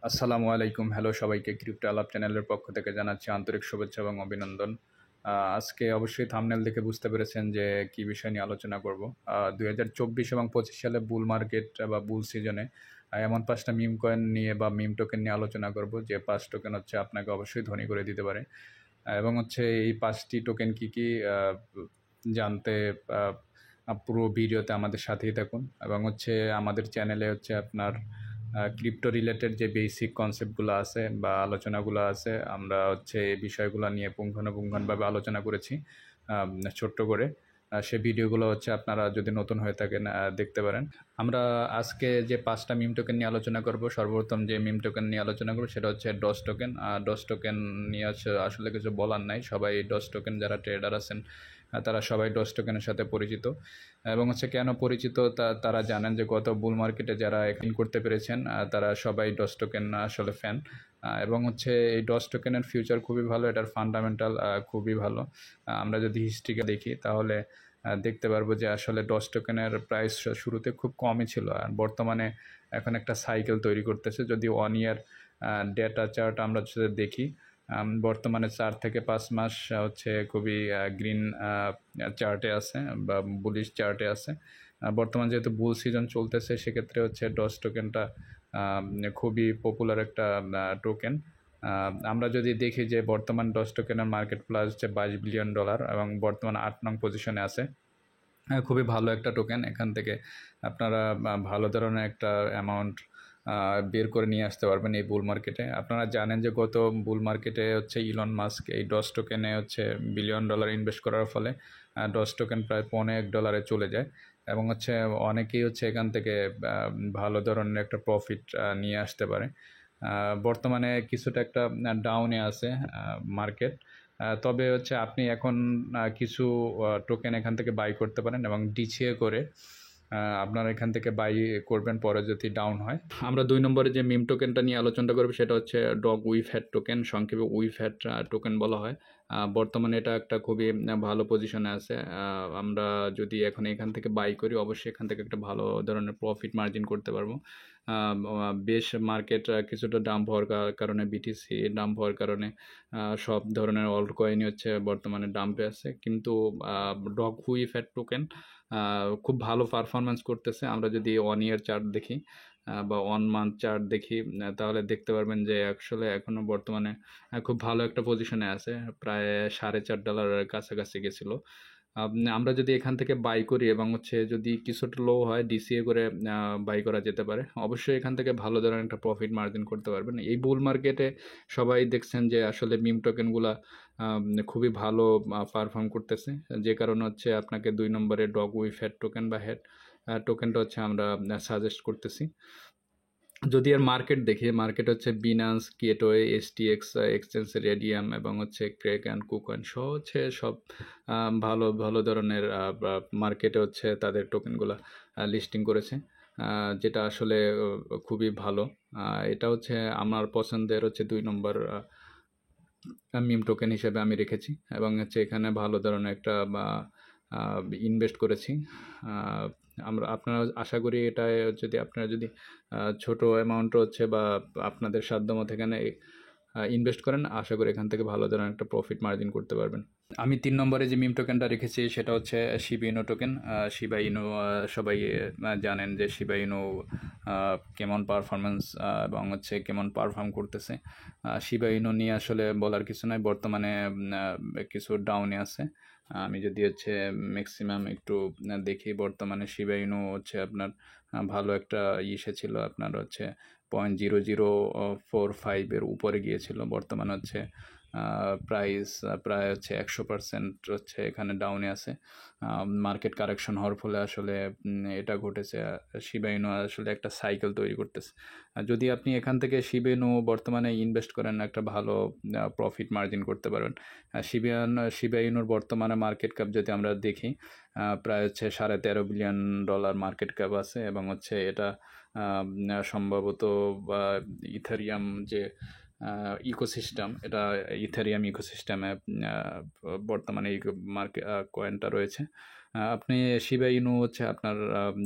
আসসালামু আলাইকুম। হ্যালো সবাইকে, ক্রিপ্টো আলাপ চ্যানেলের পক্ষ থেকে জানাচ্ছি আন্তরিক শুভেচ্ছা এবং অভিনন্দন। আজকে অবশ্যই থাম্বনেল দেখে বুঝতে পেরেছেন যে কী বিষয় নিয়ে আলোচনা করব। 2024 এবং 25 সালে বুল মার্কেট বা বুল সিজনে এমন 5টা মিম কয়েন নিয়ে বা মিম টোকেন নিয়ে আলোচনা করব, যে 5 টোকেন হচ্ছে আপনাকে অবশ্যই ধনী করে দিতে পারে। এবং হচ্ছে এই 5টি টোকেন কী কী জানতে পুরো ভিডিওতে আমাদের সাথেই থাকুন। এবং হচ্ছে আমাদের চ্যানেলে হচ্ছে আপনার ক্রিপ্টো রিলেটেড যে বেসিক কনসেপ্টগুলো আছে বা আলোচনাগুলো আছে, আমরা হচ্ছে এই বিষয়গুলো নিয়ে পুঙ্খানুপুঙ্খভাবে আলোচনা করেছি ছোট্ট করে। সে ভিডিওগুলো হচ্ছে আপনারা যদি নতুন হয়ে থাকেন দেখতে পারেন। আমরা আজকে যে 5টা মিম টোকেন নিয়ে আলোচনা করব, সর্বপ্রথম যে মিম টোকেন নিয়ে আলোচনা করব সেটা হচ্ছে ডস টোকেন। ডস টোকেন নিয়ে আসলে কিছু বলার নাই, সবাই ডস টোকেন যারা ট্রেডার আছেন তারা সবাই ডস টোকেনের সাথে পরিচিত। এবং হচ্ছে কেন পরিচিত তারা জানেন যে গত বুল মার্কেটে যারা ইন করতে পেরেছেন তারা সবাই ডস টোকেন আসলে ফ্যান। এবং হচ্ছে এই ডস টোকেনের ফিউচার খুবই ভালো, এটার ফান্ডামেন্টাল খুবই ভালো। আমরা যদি হিস্ট্রিকে দেখি তাহলে দেখতে পারবো যে আসলে ডস টোকেনের প্রাইস শুরুতে খুব কমই ছিল, আর বর্তমানে এখন একটা সাইকেল তৈরি করতেছে। যদি 1 ইয়ার ডেটা চার্ট আমরা যদি দেখি, বর্তমানে 4 থেকে 5 মাস হচ্ছে খুবই গ্রিন চার্টে আছে বা বুলিশ চার্টে আছে। বর্তমান যেহেতু বুল সিজন চলতেছে, সেক্ষেত্রে হচ্ছে ডস টোকেনটা খুবই পপুলার একটা টোকেন। আমরা যদি দেখি যে বর্তমান ডস টোকেনের মার্কেট প্রাইস হচ্ছে $22 বিলিয়ন এবং বর্তমানে 8 নং পজিশনে আছে। খুবই ভালো একটা টোকেন। এখান থেকে আপনারা ভালো ধরনের একটা অ্যামাউন্ট বের করে নিয়ে আসতে পারবেন এই বুল মার্কেটে। আপনারা জানেন যে গত বুল মার্কেটে হচ্ছে ইলন মাস্ক এই ডস টোকেনে হচ্ছে $1 বিলিয়ন ইনভেস্ট করার ফলে ডস টোকেন প্রায় $1.25 চলে যায়। এবং হচ্ছে অনেকেই হচ্ছে এখান থেকে ভালো ধরনের একটা প্রফিট নিয়ে আসতে পারে। বর্তমানে কিছুটা একটা ডাউনে আছে মার্কেট। তবে হচ্ছে আপনি এখন কিছু টোকেন এখান থেকে বাই করতে পারেন এবং ডিসিএ করে আপনারা এখান থেকে বাই করবেন পরে যদি ডাউন হয়। আমরা 2 নম্বরে যে মিম টোকেনটা নিয়ে আলোচনা করব সেটা হচ্ছে ডগ উইফ হ্যাট টোকেন, সংক্ষেপে উইফ হ্যাট টোকেন বলা হয়। বর্তমানে এটা একটা খুবই ভালো পজিশনে আছে। আমরা যদি এখন এখান থেকে বাই করি, অবশ্যই এখান থেকে একটা ভালো ধরনের প্রফিট মার্জিন করতে পারবো। বেশ মার্কেট কিছুটা ডাম্প হওয়ার কারণে, বিটিসি ডাম্প হওয়ার কারণে সব ধরনের অল্ট কয়েনই হচ্ছে বর্তমানে ডাম্পে আছে, কিন্তু ডগ হুইফ এর টোকেন খুব ভালো পারফরমেন্স করতেছে। আমরা যদি 1 ইয়ার চার্ট দেখি বা 1 মান্থ চার্ট দেখি, তাহলে দেখতে পারবেন যে আসলে এখনও বর্তমানে খুব ভালো একটা পজিশনে আছে, প্রায় $4.5 কাছাকাছি গেছিলো। আমরা যদি এখান থেকে বাই করি এবং হচ্ছে যদি কিছুটা লো হয়, ডিসিএ করে বাই করা যেতে পারে। অবশ্যই এখান থেকে ভালো ধরনের একটা প্রফিট মার্জিন করতে পারবেন। এই বুল মার্কেটে সবাই দেখছেন যে আসলে মিম টোকেনগুলা খুবই ভালো পারফর্ম করতেছে, যে কারণে হচ্ছে আপনাকে 2 নম্বরে ডগ উইফ হেড টোকেন বা হেড টোকেনটা হচ্ছে আমরা সাজেস্ট করতেছি। যদি এর মার্কেট দেখি, মার্কেট হচ্ছে বিনান্স, গেটওয়ে, এসটিএক্স এক্সচেঞ্জ, রেডিয়াম এবং হচ্ছে ক্রেক অ্যান্ড কুকয়েন সহ হচ্ছে সব ভালো ভালো ধরনের মার্কেটে হচ্ছে তাদের টোকেনগুলো লিস্টিং করেছে, যেটা আসলে খুবই ভালো। এটা হচ্ছে আমার পছন্দের হচ্ছে 2 নম্বর মিম টোকেন হিসেবে আমি রেখেছি এবং হচ্ছে এখানে ভালো ধরনের একটা ইনভেস্ট করেছি। আপনারা আশা করি এটা যদি আপনারা যদি ছোট অ্যামাউন্ট হচ্ছে বা আপনাদের সাধ্যমতো এখানে ইনভেস্ট করেন, আশা করি এখান থেকে ভালো ধরনের একটা প্রফিট মার্জিন করতে পারবেন। আমি 3 নম্বরে যে মিম টোকেনটা রেখেছি সেটা হচ্ছে শিবা ইনু টোকেন। শিবা ইনু সবাই জানেন যে শিবা ইনু কেমন পারফরমেন্স এবং হচ্ছে কেমন পারফর্ম করতেছে। শিবা ইনু নিয়ে আসলে বলার কিছু নয়, বর্তমানে কিছু ডাউনে আছে। আমি যদি হচ্ছে ম্যাক্সিমাম একটু দেখি, বর্তমানে শিবা ইনু হচ্ছে আপনার ভালো একটা এসেছিল, আপনার হচ্ছে 0.0045 উপরে গিয়েছিল। বর্তমানে হচ্ছে প্রাইস প্রায় হচ্ছে 100% হচ্ছে এখানে ডাউনে আছে। মার্কেট কারেকশন হওয়ার ফলে আসলে এটা ঘটেছে। শিবা ইনু আসলে একটা সাইকেল তৈরি করতেছে। যদি আপনি এখান থেকে শিবা ইনু বর্তমানে ইনভেস্ট করেন, একটা ভালো প্রফিট মার্জিন করতে পারবেন। শিবা ইনুর বর্তমানে মার্কেট ক্যাপ যদি আমরা দেখি, প্রায় হচ্ছে $13.5 বিলিয়ন মার্কেট ক্যাপ আছে এবং হচ্ছে এটা সম্ভবত ইথেরিয়াম যে ইকোসিস্টেম, এটা ইথেরিয়াম ইকোসিস্টেমে বর্তমানে এই মার্কেট কয়েনটা রয়েছে। আপনি শিবা ইনু হচ্ছে আপনার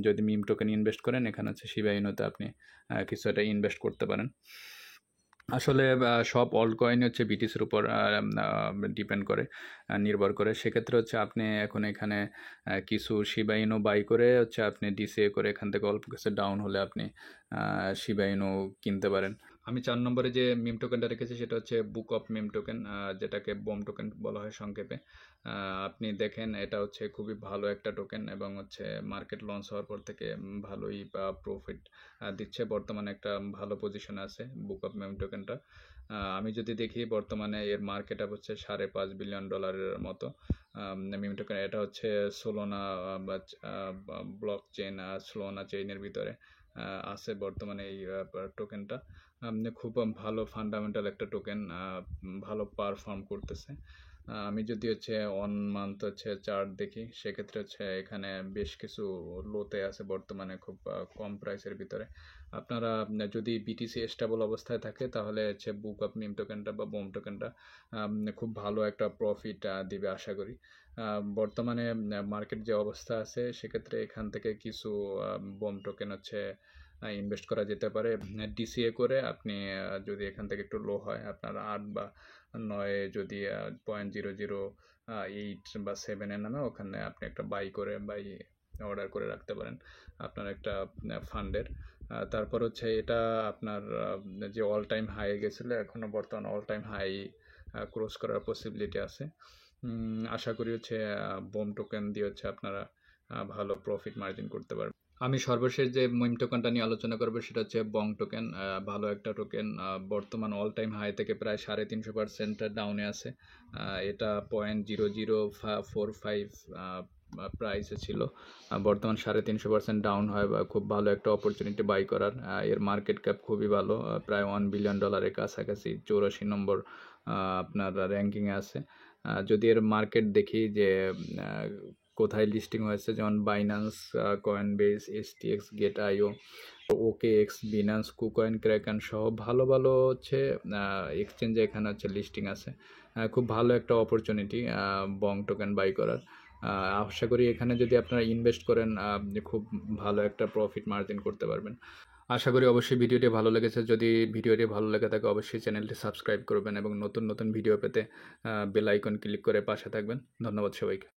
যদি মিম টোকেন ইনভেস্ট করেন, এখানে হচ্ছে শিবা ইনুতে আপনি কিছু একটা ইনভেস্ট করতে পারেন। আসলে সব অল্ট কয়েনই হচ্ছে বিটিসির উপর ডিপেন্ড করে, নির্ভর করে। সেক্ষেত্রে হচ্ছে আপনি এখন এখানে কিছু শিবা ইনু বাই করে হচ্ছে আপনি ডিসিএ করে এখান থেকে অল্প কিছু ডাউন হলে আপনি শিবা ইনু কিনতে পারেন। আমি 4 নম্বরে যে মিম টোকেনটা রেখেছি সেটা হচ্ছে বুক অফ মিম টোকেন, যেটাকে বম টোকেন বলা হয় সংক্ষেপে। আপনি দেখেন এটা হচ্ছে খুবই ভালো একটা টোকেন এবং হচ্ছে মার্কেট লঞ্চ হওয়ার পর থেকে ভালোই প্রফিট দিচ্ছে। বর্তমানে একটা ভালো পজিশনে আছে বুক অফ মিম টোকেনটা। আমি যদি দেখি বর্তমানে এর মার্কেট আপ হচ্ছে $5.5 বিলিয়ন মতো। মিম টোকেন এটা হচ্ছে সোলোনা বা ব্লক চেইন, সোলোনা চেইনের ভিতরে আছে বর্তমানে এই টোকেনটা। খুব ভালো ফান্ডামেন্টাল একটা টোকেন, ভালো পারফর্ম করতেছে। আমি যদি হচ্ছে 1 মান্থ হচ্ছে চার্ট দেখি সেক্ষেত্রে হচ্ছে এখানে বেশ কিছু লোতে আছে বর্তমানে খুব কম প্রাইসের ভিতরে। আপনারা যদি বিটিসি স্টেবল অবস্থায় থাকে তাহলে হচ্ছে বুক অফ মিম টোকেনটা বা বোম টোকেনটা খুব ভালো একটা প্রফিট দিবে আশা করি। বর্তমানে মার্কেট যে অবস্থা আছে সেক্ষেত্রে এখান থেকে কিছু বোম টোকেন হচ্ছে ইনভেস্ট করা যেতে পারে। ডিসিএ করে আপনি যদি এখান থেকে একটু লো হয় আপনার 8 বা 9 যদি 0.00 8 বা 7 এর নামে ওখানে আপনি একটা বাই অর্ডার করে রাখতে পারেন আপনার একটা ফান্ডের। তারপর হচ্ছে এটা আপনার যে অল টাইম হাই গেছিলো এখনও বর্তমান অল টাইম হাই ক্রস করার পসিবিলিটি আছে। আশা করি হচ্ছে বোম টোকেন দিয়ে হচ্ছে আপনারা ভালো প্রফিট মার্জিন করতে পারবেন। আমি সর্বশেষ যে মিম টোকেনটা নিয়ে আলোচনা করবো সেটা হচ্ছে বং টোকেন। ভালো একটা টোকেন, বর্তমান অল টাইম হাই থেকে প্রায় 350% ডাউনে আছে। এটা 0.0045 প্রাইসে ছিল, বর্তমান 350% ডাউন হয় বা খুব ভালো একটা অপরচুনিটি বাই করার। এর মার্কেট ক্যাপ খুবই ভালো, প্রায় $1 বিলিয়ন কাছাকাছি, 84 নম্বর আপনার র্যাঙ্কিংয়ে আছে। যদি এর মার্কেট দেখি যে কোথায় লিস্টিং হয়েছে, যেমন বাইন্যান্স, কয়েনবেস, এসটিএক্স, গেট আইও, ওকেএক্স, বিনান্স, কুকয়েন, ক্র্যাকেন সহ ভালো ভালো হচ্ছে এক্সচেঞ্জে এখানে হচ্ছে লিস্টিং আছে। খুব ভালো একটা অপরচুনিটি বং টোকেন বাই করার। আশা করি এখানে যদি আপনারা ইনভেস্ট করেন খুব ভালো একটা প্রফিট মার্জিন করতে পারবেন। আশা করি অবশ্যই ভিডিওটি ভালো লেগেছে। যদি ভিডিওটি ভালো লেগে থাকে অবশ্যই চ্যানেলটি সাবস্ক্রাইব করবেন এবং নতুন নতুন ভিডিও পেতে বেল আইকন ক্লিক করে পাশে থাকবেন। ধন্যবাদ সবাইকে।